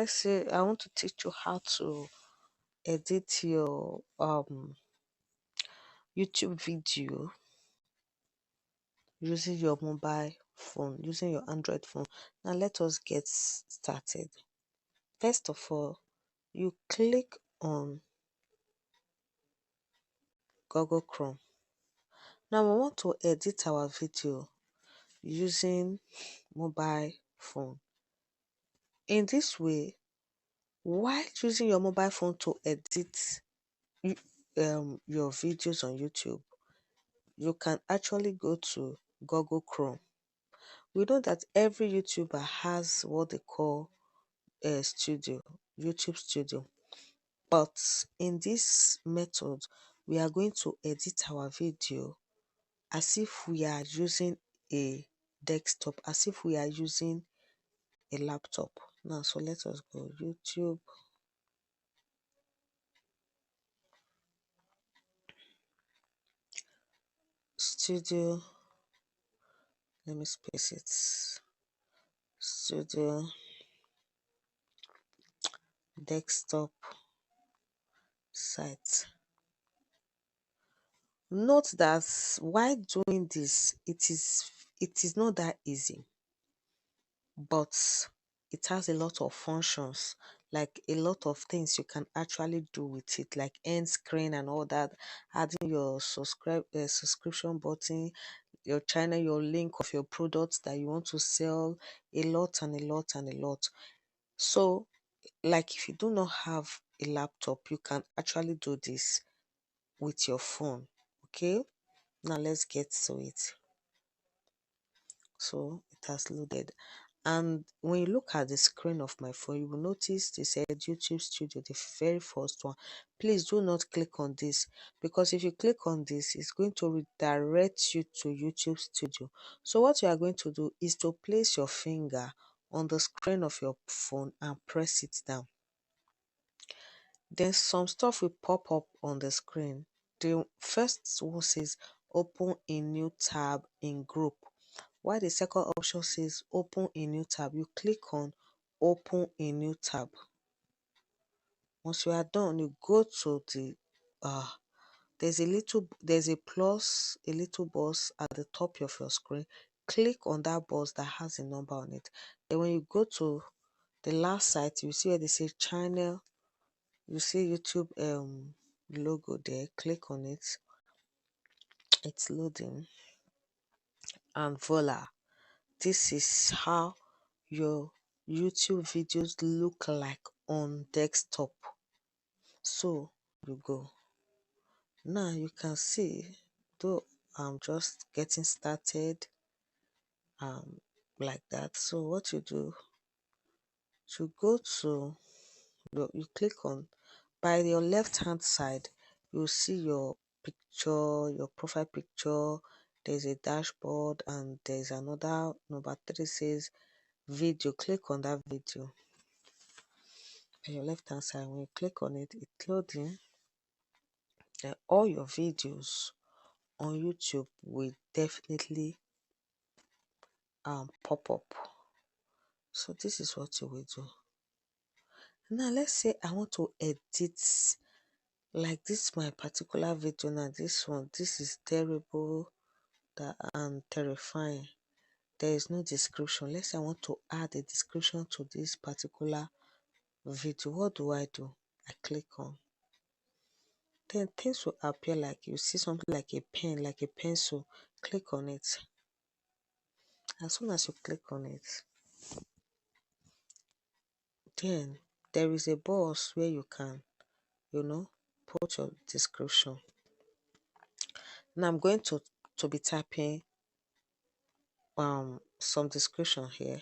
let's say I want to teach you how to edit your YouTube video using your mobile phone, using your Android phone. Now let us get started. First of all, you click on Google Chrome. Now we want to edit our video using mobile phone. In this way, while using your mobile phone to edit your videos on YouTube, you can actually go to Google Chrome. We know that every YouTuber has what they call a studio, YouTube Studio. But in this method, we are going to edit our video as if we are using a desktop, as if we are using a laptop. Now, so let us go YouTube Studio. Let me space it. Studio desktop site. Note that while doing this, it is not that easy, but it has a lot of functions, like a lot of things you can actually do with it, like end screen and all that, adding your subscription button, your channel, your link of your products that you want to sell, a lot and a lot and a lot. So, like if you do not have a laptop, you can actually do this with your phone. Okay, now let's get to it. So it has loaded, and when you look at the screen of my phone, you will notice they said YouTube Studio, the very first one. Please do not click on this, because if you click on this, it's going to redirect you to YouTube Studio. So what you are going to do is to place your finger on the screen of your phone and press it down. Then some stuff will pop up on the screen. The first one says open a new tab in group, while the second option says open a new tab. You click on open a new tab. Once you are done, you go to the there's a plus, a little box at the top of your screen. Click on that box that has a number on it. Then when you go to the last site, you see where they say channel, you see YouTube logo there. Click on it. It's loading, and voila, this is how your YouTube videos look like on desktop. So you go. Now you can see, though I'm just getting started like that. So what you do, you go to you click on, by your left hand side, you see your picture, your profile picture. There's a dashboard, and there's another number 3 says video. Click on that video on your left hand side. When you click on it, it's loading. Then all your videos on YouTube will definitely pop up. So this is what you will do. Now let's say I want to edit, like this my particular video. Now this one, this is terrible, that and terrifying. There is no description. Let's say I want to add a description to this particular video. What do? I click on, then things will appear, like you see something like a pen, like a pencil. Click on it. As soon as you click on it, then there is a box where you can, put your description. Now I'm going to be typing some description here.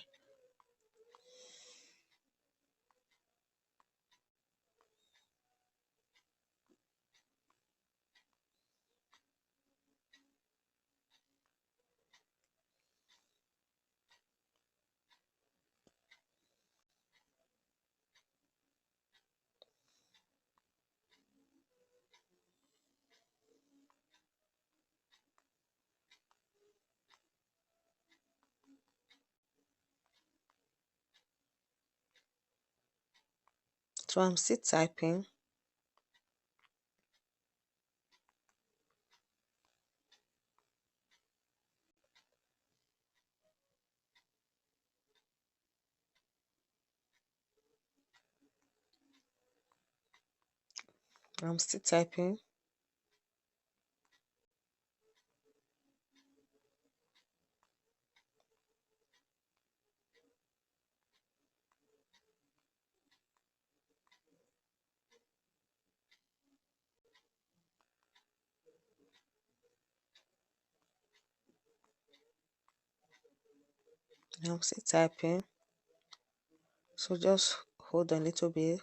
So I'm still typing. I'm still typing. I'm still typing. So just hold on a little bit.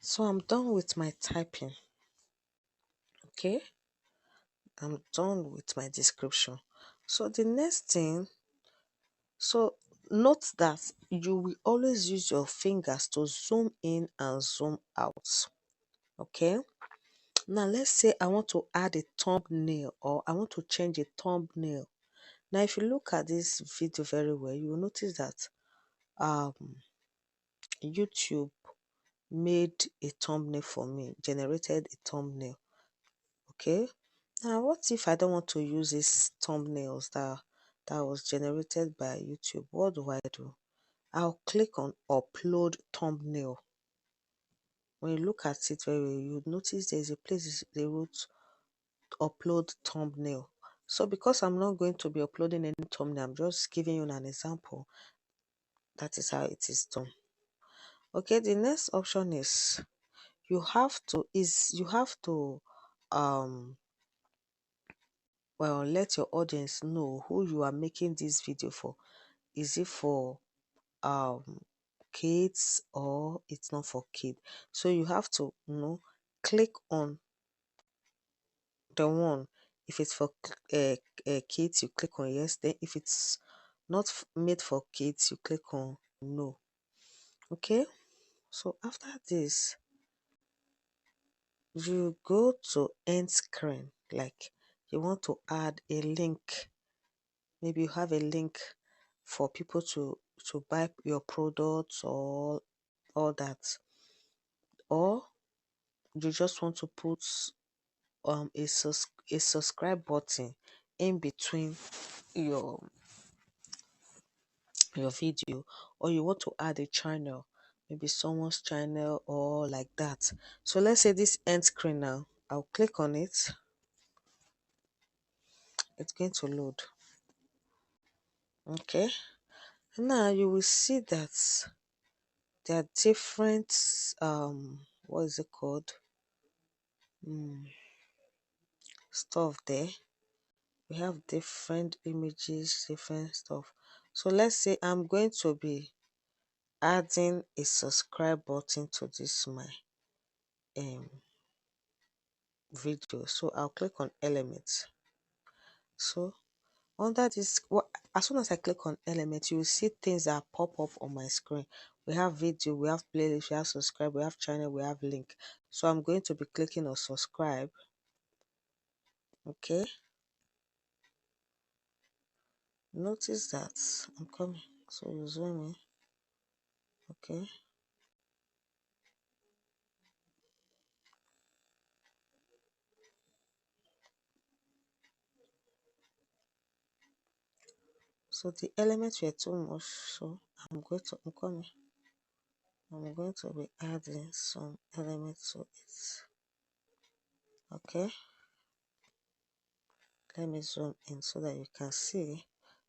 So I'm done with my typing. Okay, I'm done with my description. So the next thing, so note that you will always use your fingers to zoom in and zoom out. Okay, now let's say I want to add a thumbnail or I want to change a thumbnail. Now if you look at this video very well, you will notice that um YouTube made a thumbnail for me, generated a thumbnail. Okay, now what if I don't want to use these thumbnails that was generated by YouTube? What do? I'll click on upload thumbnail. When you look at it very well, you notice there's a place they wrote upload thumbnail. So because I'm not going to be uploading any thumbnail, I'm just giving you an example. That is how it is done. Okay, the next option is you have to um well, let your audience know who you are making this video for. Is it for um kids or it's not for kids? So you have to click on the one. If it's for kids, you click on yes. Then if it's not made for kids, you click on no. Okay, so after this, you go to end screen. Like you want to add a link. Maybe you have a link for people to buy your products or all that, or you just want to put a subscribe button in between your your video, or you want to add a channel, maybe someone's channel or like that. So let's say this end screen now, I'll click on it. It's going to load. Okay, now you will see that there are different what is it called, mm, stuff there. We have different images, different stuff. So let's say I'm going to be adding a subscribe button to this my um video. So I'll click on elements. So under this, as soon as I click on elements, you will see things that pop up on my screen. We have video, we have playlist, we have subscribe, we have channel, we have link. So I'm going to be clicking on subscribe. Okay, notice that I'm coming. So you zoom in. Okay, so the elements were too much, so I'm coming. I'm going to be adding some elements to it. Okay, let me zoom in so that you can see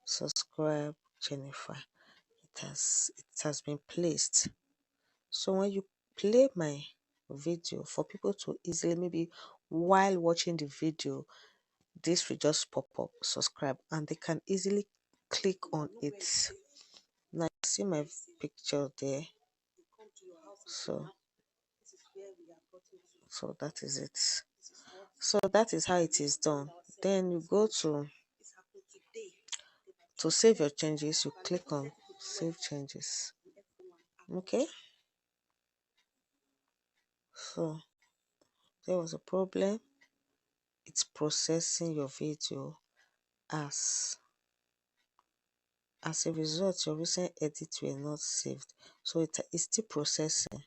subscribe Jennifer. it has been placed. So when you play my video for people to easily, maybe while watching the video, this will just pop up, subscribe, and they can easily click on it. Now you see my picture there. So that is it. So that is how it is done. Then you go to save your changes, you click on save changes. Okay, so there was a problem. It's processing your video. As a result, your recent edits were not saved, so it is still processing.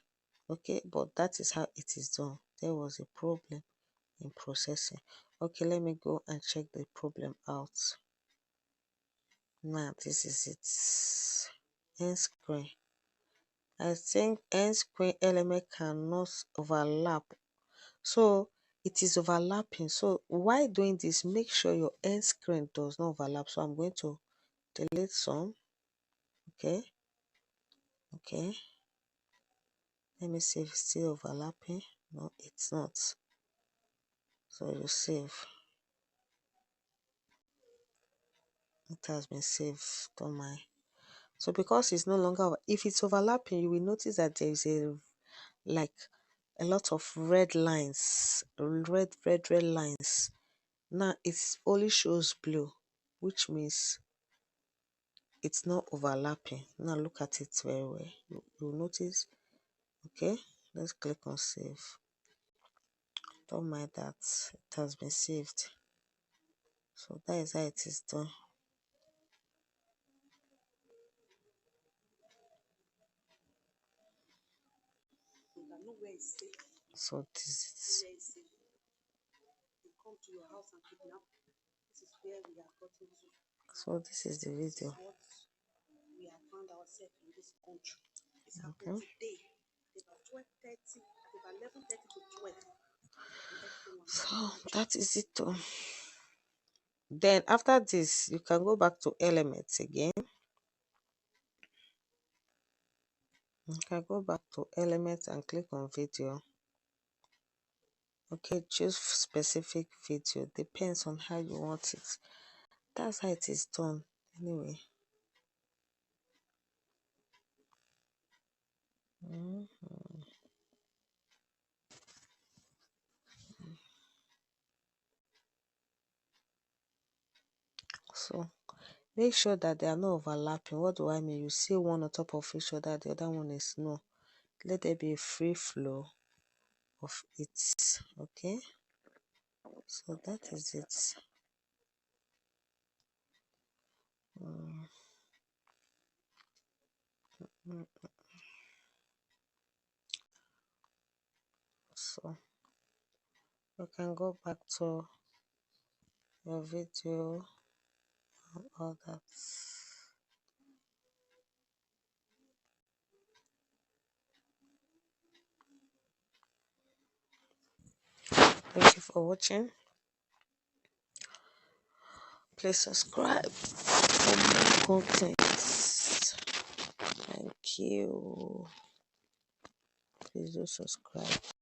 Okay, but that is how it is done. There was a problem in processing. Okay, let me go and check the problem out. Now this is it. End screen. I think end screen element cannot overlap, so it is overlapping. So while doing this, make sure your end screen does not overlap. So I'm going to delete some. Okay, let me see if it's still overlapping. No, it's not. So you save. It has been saved on my. So because it's no longer, if it's overlapping, you will notice that there is like a lot of red lines, red lines. Now it only shows blue, which means it's not overlapping. Now look at it very well. You'll notice. Okay, let's click on save. Don't mind that, it has been saved. So that is how it is done. So this is. So this is the video. Okay. So that is it too. Then after this, you can go back to elements again. You can go back to elements and click on video. Okay, choose specific video. Depends on how you want it. That's how it is done. Anyway. So make sure that they are not overlapping. What do I mean? You see one on top of each other, the other one is no. Let there be a free flow of it. Okay, so that is it. Mm, mm. So you can go back to your video and all that. Thank you for watching. Please subscribe for more content. Thank you. Please do subscribe.